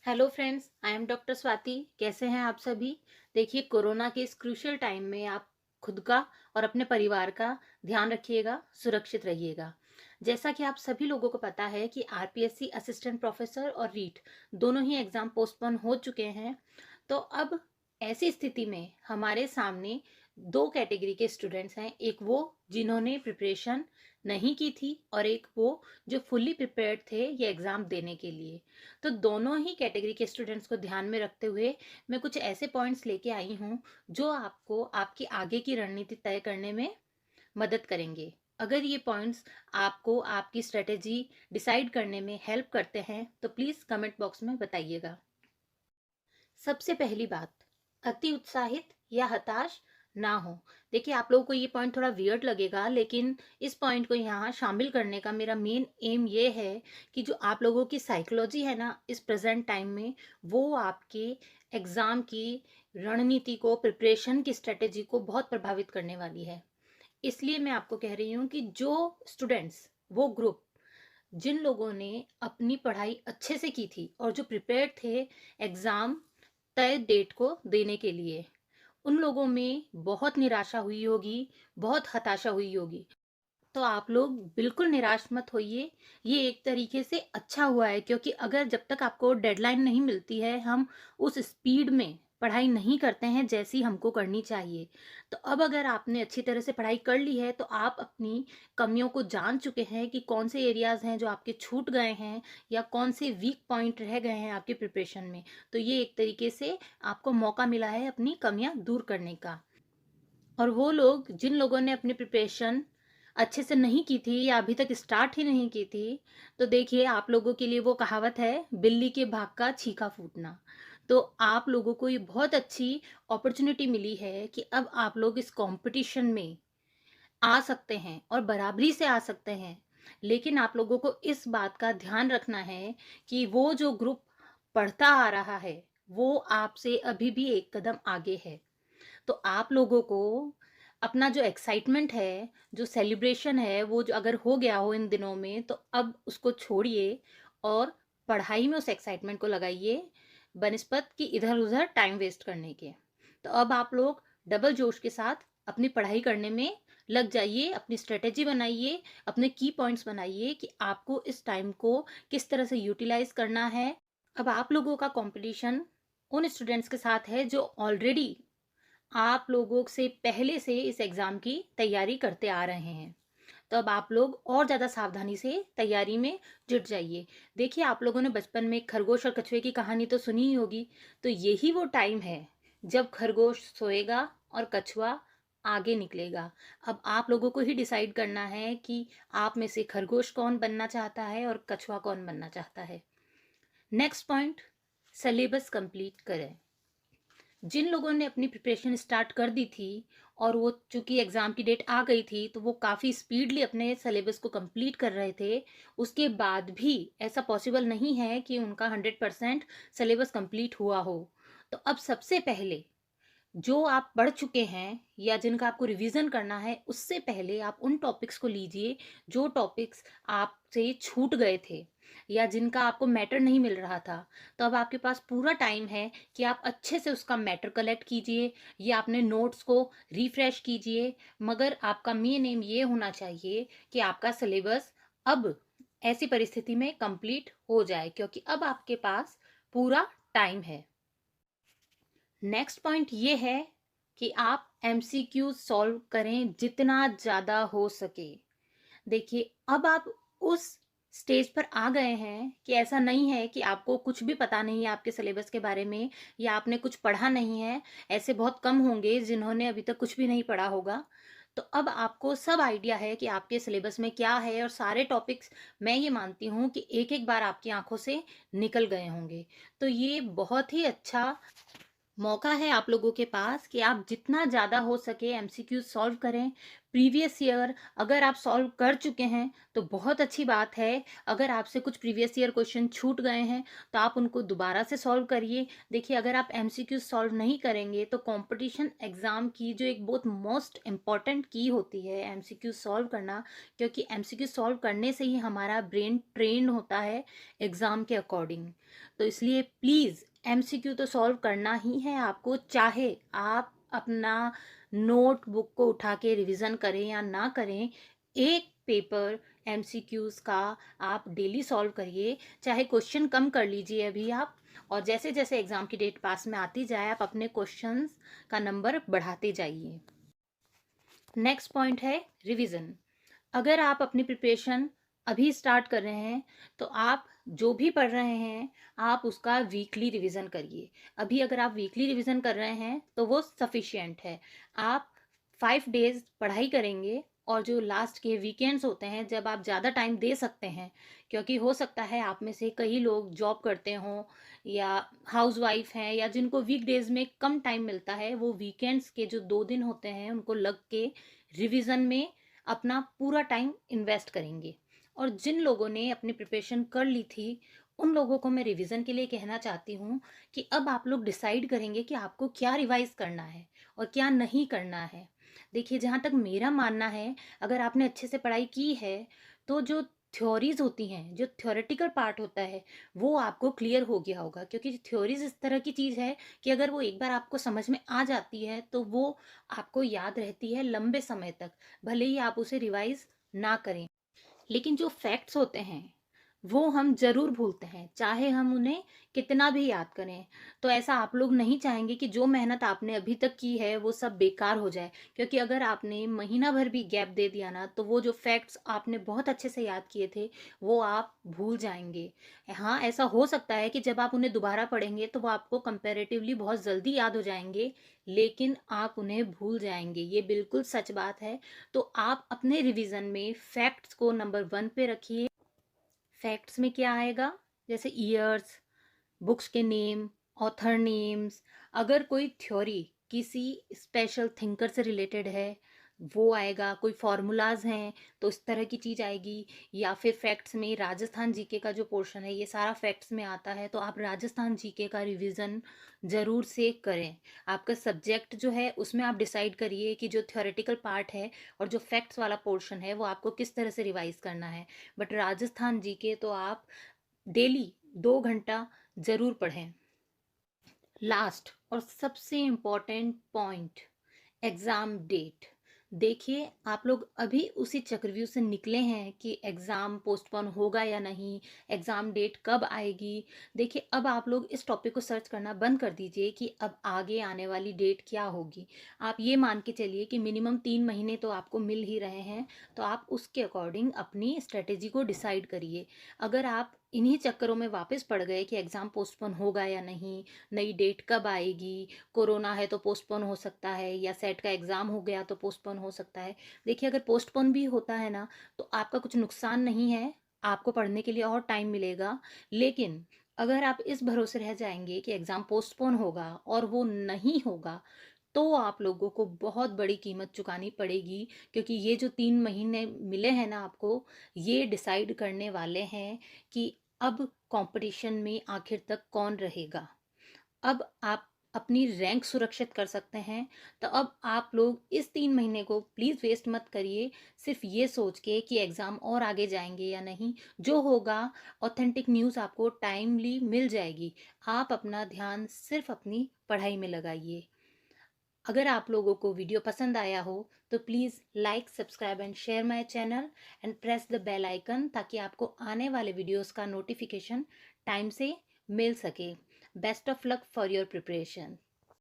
Hello friends, I am doctor Swati. कैसे हैं आप सभी? देखिए, कोरोना के इस क्रूशियल टाइम में आप खुद का और अपने परिवार का ध्यान रखिएगा, सुरक्षित रहिएगा। जैसा कि आप सभी लोगों को पता है कि आरपीएससी असिस्टेंट प्रोफेसर और रीट दोनों ही एग्जाम पोस्टपोन हो चुके हैं। तो अब ऐसी स्थिति में हमारे सामने दो कैटेगरी के स्टूडेंट्स हैं। एक वो जिन्होंने प्रिपरेशन नहीं की थी और एक वो जो फुल्ली प्रिपेयर्ड थे ये एग्ज़ाम देने के लिए। तो दोनों ही कैटेगरी के स्टूडेंट्स को ध्यान में रखते हुए मैं कुछ ऐसे पॉइंट्स लेके आई हूँ जो आपको आपकी आगे की रणनीति तय करने में मदद करेंगे। अगर ये पॉइंट्स आपको आपकी स्ट्रेटेजी डिसाइड करने में हेल्प करते हैं तो प्लीज़ कमेंट बॉक्स में बताइएगा। सबसे पहली बात, अति उत्साहित या हताश ना हो। देखिए, आप लोगों को ये पॉइंट थोड़ा वियर्ड लगेगा, लेकिन इस पॉइंट को यहाँ शामिल करने का मेरा मेन एम ये है कि जो आप लोगों की साइकोलॉजी है ना इस प्रेजेंट टाइम में, वो आपके एग्ज़ाम की रणनीति को, प्रिपरेशन की स्ट्रेटेजी को बहुत प्रभावित करने वाली है। इसलिए मैं आपको कह रही हूँ कि जो स्टूडेंट्स, वो ग्रुप जिन लोगों ने अपनी पढ़ाई अच्छे से की थी और जो प्रिपेयर्ड थे एग्ज़ाम तय डेट को देने के लिए, उन लोगों में बहुत निराशा हुई होगी, बहुत हताशा हुई होगी। तो आप लोग बिल्कुल निराश मत होइए। ये एक तरीके से अच्छा हुआ है, क्योंकि अगर जब तक आपको डेडलाइन नहीं मिलती है, हम उस स्पीड में पढ़ाई नहीं करते हैं जैसी हमको करनी चाहिए। तो अब अगर आपने अच्छी तरह से पढ़ाई कर ली है तो आप अपनी कमियों को जान चुके हैं कि कौन से एरियाज़ हैं जो आपके छूट गए हैं या कौन से वीक पॉइंट रह गए हैं आपके प्रिपरेशन में। तो ये एक तरीके से आपको मौका मिला है अपनी कमियां दूर करने का। और वो लोग जिन लोगों ने अपनी प्रिपरेशन अच्छे से नहीं की थी या अभी तक स्टार्ट ही नहीं की थी, तो देखिए, आप लोगों के लिए वो कहावत है, बिल्ली के भाग का छीका फूटना। तो आप लोगों को ये बहुत अच्छी अपॉर्चुनिटी मिली है कि अब आप लोग इस कंपटीशन में आ सकते हैं और बराबरी से आ सकते हैं। लेकिन आप लोगों को इस बात का ध्यान रखना है कि वो जो ग्रुप पढ़ता आ रहा है वो आपसे अभी भी एक कदम आगे है। तो आप लोगों को अपना जो एक्साइटमेंट है, जो सेलिब्रेशन है, वो जो अगर हो गया हो इन दिनों में, तो अब उसको छोड़िए और पढ़ाई में उस एक्साइटमेंट को लगाइए, बनिस्बत कि इधर-उधर टाइम वेस्ट करने के। तो अब आप लोग डबल जोश के साथ अपनी पढ़ाई करने में लग जाइए, अपनी स्ट्रेटेजी बनाइए, अपने की पॉइंट्स बनाइए कि आपको इस टाइम को किस तरह से यूटिलाइज़ करना है। अब आप लोगों का कॉम्पिटिशन उन स्टूडेंट्स के साथ है जो ऑलरेडी आप लोगों से पहले से इस एग्ज़ाम की तैयारी करते आ रहे हैं। तो अब आप लोग और ज़्यादा सावधानी से तैयारी में जुट जाइए। देखिए, आप लोगों ने बचपन में खरगोश और कछुए की कहानी तो सुनी ही होगी। तो यही वो टाइम है जब खरगोश सोएगा और कछुआ आगे निकलेगा। अब आप लोगों को ही डिसाइड करना है कि आप में से खरगोश कौन बनना चाहता है और कछुआ कौन बनना चाहता है। नेक्स्ट पॉइंट, सिलेबस कंप्लीट करें। जिन लोगों ने अपनी प्रिपरेशन स्टार्ट कर दी थी और वो चूंकि एग्ज़ाम की डेट आ गई थी, तो वो काफ़ी स्पीडली अपने सिलेबस को कंप्लीट कर रहे थे। उसके बाद भी ऐसा पॉसिबल नहीं है कि उनका 100% सिलेबस कंप्लीट हुआ हो। तो अब सबसे पहले जो आप पढ़ चुके हैं या जिनका आपको रिवीजन करना है, उससे पहले आप उन टॉपिक्स को लीजिए जो टॉपिक्स आपसे छूट गए थे या जिनका आपको मैटर नहीं मिल रहा था। तो अब आपके पास पूरा टाइम है कि आप अच्छे से उसका मैटर कलेक्ट कीजिए या अपने नोट्स को रिफ्रेश कीजिए। मगर आपका मेन एम ये होना चाहिए कि आपका सिलेबस अब ऐसी परिस्थिति में कंप्लीट हो जाए, क्योंकि अब आपके पास पूरा टाइम है। नेक्स्ट पॉइंट ये है कि आप एमसीक्यू सॉल्व करें जितना ज़्यादा हो सके। देखिए, अब आप उस स्टेज पर आ गए हैं कि ऐसा नहीं है कि आपको कुछ भी पता नहीं है आपके सिलेबस के बारे में या आपने कुछ पढ़ा नहीं है। ऐसे बहुत कम होंगे जिन्होंने अभी तक कुछ भी नहीं पढ़ा होगा। तो अब आपको सब आइडिया है कि आपके सिलेबस में क्या है और सारे टॉपिक्स मैं ये मानती हूँ कि एक एक बार आपकी आंखों से निकल गए होंगे। तो ये बहुत ही अच्छा मौका है आप लोगों के पास कि आप जितना ज़्यादा हो सके एमसीक्यू सॉल्व करें। प्रीवियस ईयर अगर आप सॉल्व कर चुके हैं तो बहुत अच्छी बात है। अगर आपसे कुछ प्रीवियस ईयर क्वेश्चन छूट गए हैं तो आप उनको दोबारा से सॉल्व करिए। देखिए, अगर आप एमसीक्यू सॉल्व नहीं करेंगे तो कंपटीशन एग्ज़ाम की जो एक बहुत मोस्ट इम्पॉर्टेंट की होती है एमसीक्यू सॉल्व करना, क्योंकि एमसीक्यू सॉल्व करने से ही हमारा ब्रेन ट्रेन होता है एग्ज़ाम के अकॉर्डिंग। तो इसलिए प्लीज़ एमसीक्यू तो सॉल्व करना ही है आपको, चाहे आप अपना नोटबुक को उठा के रिवीजन करें या ना करें। एक पेपर एमसीक्यूज का आप डेली सॉल्व करिए, चाहे क्वेश्चन कम कर लीजिए अभी आप, और जैसे जैसे एग्जाम की डेट पास में आती जाए आप अपने क्वेश्चंस का नंबर बढ़ाते जाइए। नेक्स्ट पॉइंट है रिवीजन। अगर आप अपनी प्रिपरेशन अभी स्टार्ट कर रहे हैं तो आप जो भी पढ़ रहे हैं आप उसका वीकली रिवीजन करिए। अभी अगर आप वीकली रिवीजन कर रहे हैं तो वो सफिशिएंट है। आप 5 डेज पढ़ाई करेंगे और जो लास्ट के वीकेंड्स होते हैं जब आप ज़्यादा टाइम दे सकते हैं, क्योंकि हो सकता है आप में से कई लोग जॉब करते हों या हाउस वाइफ हैं या जिनको वीकडेज में कम टाइम मिलता है, वो वीकेंड्स के जो 2 दिन होते हैं उनको लग के रिवीजन में अपना पूरा टाइम इन्वेस्ट करेंगे। और जिन लोगों ने अपनी प्रिपरेशन कर ली थी उन लोगों को मैं रिवीजन के लिए कहना चाहती हूँ कि अब आप लोग डिसाइड करेंगे कि आपको क्या रिवाइज करना है और क्या नहीं करना है। देखिए, जहाँ तक मेरा मानना है, अगर आपने अच्छे से पढ़ाई की है तो जो थ्योरीज होती हैं, जो थ्योरेटिकल पार्ट होता है, वो आपको क्लियर हो गया होगा, क्योंकि थ्योरीज इस तरह की चीज़ है कि अगर वो एक बार आपको समझ में आ जाती है तो वो आपको याद रहती है लंबे समय तक, भले ही आप उसे रिवाइज ना करें। लेकिन जो फैक्ट्स होते हैं वो हम ज़रूर भूलते हैं, चाहे हम उन्हें कितना भी याद करें। तो ऐसा आप लोग नहीं चाहेंगे कि जो मेहनत आपने अभी तक की है वो सब बेकार हो जाए, क्योंकि अगर आपने महीना भर भी गैप दे दिया ना तो वो जो फैक्ट्स आपने बहुत अच्छे से याद किए थे वो आप भूल जाएंगे। हाँ, ऐसा हो सकता है कि जब आप उन्हें दोबारा पढ़ेंगे तो वो आपको कंपैरेटिवली बहुत जल्दी याद हो जाएंगे, लेकिन आप उन्हें भूल जाएंगे, ये बिल्कुल सच बात है। तो आप अपने रिवीजन में फैक्ट्स को नंबर 1 पे रखिए। फैक्ट्स में क्या आएगा, जैसे ईयर्स, बुक्स के नेम, ऑथर नेम्स, अगर कोई थ्योरी किसी स्पेशल थिंकर से रिलेटेड है वो आएगा, कोई फार्मूलाज हैं तो इस तरह की चीज़ आएगी, या फिर फैक्ट्स में राजस्थान जीके का जो पोर्शन है ये सारा फैक्ट्स में आता है, तो आप राजस्थान जीके का रिवीजन ज़रूर से करें। आपका सब्जेक्ट जो है उसमें आप डिसाइड करिए कि जो थ्योरेटिकल पार्ट है और जो फैक्ट्स वाला पोर्शन है वो आपको किस तरह से रिवाइज करना है। बट राजस्थान जीके तो आप डेली 2 घंटा ज़रूर पढ़ें। लास्ट और सबसे इम्पॉर्टेंट पॉइंट, एग्ज़ाम डेट। देखिए, आप लोग अभी उसी चक्रव्यूह से निकले हैं कि एग्ज़ाम पोस्टपोन होगा या नहीं, एग्ज़ाम डेट कब आएगी। देखिए, अब आप लोग इस टॉपिक को सर्च करना बंद कर दीजिए कि अब आगे आने वाली डेट क्या होगी। आप ये मान के चलिए कि मिनिमम 3 महीने तो आपको मिल ही रहे हैं, तो आप उसके अकॉर्डिंग अपनी स्ट्रेटेजी को डिसाइड करिए। अगर आप इन्हीं चक्करों में वापस पड़ गए कि एग्ज़ाम पोस्टपोन होगा या नहीं, नई डेट कब आएगी, कोरोना है तो पोस्टपोन हो सकता है, या सेट का एग्ज़ाम हो गया तो पोस्टपोन हो सकता है। देखिए, अगर पोस्टपोन भी होता है ना तो आपका कुछ नुकसान नहीं है, आपको पढ़ने के लिए और टाइम मिलेगा। लेकिन अगर आप इस भरोसे रह जाएंगे कि एग्ज़ाम पोस्टपोन होगा और वो नहीं होगा तो आप लोगों को बहुत बड़ी कीमत चुकानी पड़ेगी, क्योंकि ये जो 3 महीने मिले हैं ना आपको, ये डिसाइड करने वाले हैं कि अब कंपटीशन में आखिर तक कौन रहेगा। अब आप अपनी रैंक सुरक्षित कर सकते हैं। तो अब आप लोग इस 3 महीने को प्लीज़ वेस्ट मत करिए सिर्फ ये सोच के कि एग्ज़ाम और आगे जाएंगे या नहीं। जो होगा, ऑथेंटिक न्यूज़ आपको टाइमली मिल जाएगी। आप अपना ध्यान सिर्फ अपनी पढ़ाई में लगाइए। अगर आप लोगों को वीडियो पसंद आया हो तो please like, subscribe and share my channel and press the bell icon, ताकि आपको आने वाले वीडियोस का नोटिफिकेशन टाइम से मिल सके। Best of luck for your preparation.